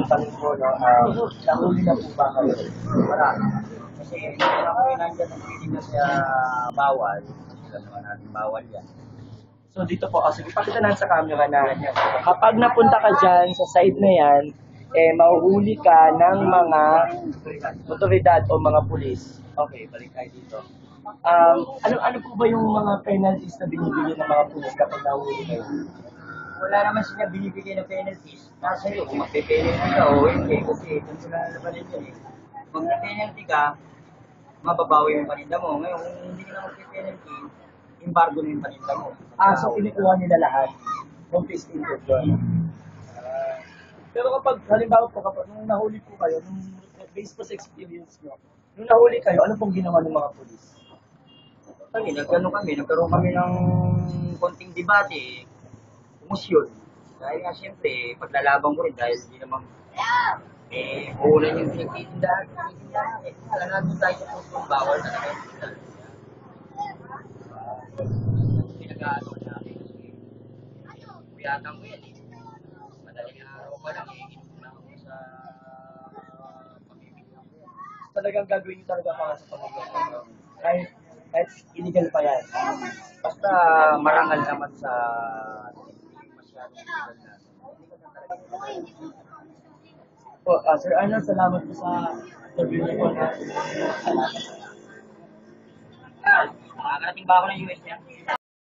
tanong ko, no, nahuli na po ba kayo? Marami. Kasi kung ako yung nandiyan ng feeling na siya bawal, alam naman natin bawal yan. So dito po, sige, pakita natin sa camera na kapag napunta ka dyan sa side na yan, mahuhuli ka ng mga otoridad o mga pulis. Okay, balik tayo dito. Ano po ba yung mga penalties na binibigyan ng mga pulis kapag nahuli kayo? Wala naman sila binibigay ng penalties. Nasa iyo kung magpe-penalty ka o hindi. Kasi kung sila na pa rin yun eh. Kung na-penalty ka, mababawi yung paninda mo. Ngayon, kung hindi ka na magpe-penalty, embargo na yung paninda mo. So kinukuha nila lahat. Confiscate yun. Pero kapag, halimbawa po, kapag nung nahuli po kayo, based po sa experience nyo, nung nahuli kayo, ano pong ginawa ng mga pulis? Nagkaroon kami ng konting debate, umusyon. Dahil nga siyempre, paglalaban ko rin dahil hindi naman uulan yung pinagtitindahan. Wala natin tayo sa puso, bawal na naman yung pinag-aano namin kasi kuyatan ko yan eh. Madaling araw pa lang eh, inuuna ako sa pamimigyan ko yan. Talagang gagawin nyo talaga para sa pamilya. Kahit illegal pa yan. Basta marangal naman sa masyadong illegal na. Po, Sir Arnold, salamat po sa interview niyo po na. Makakarating ba ako ng US yan?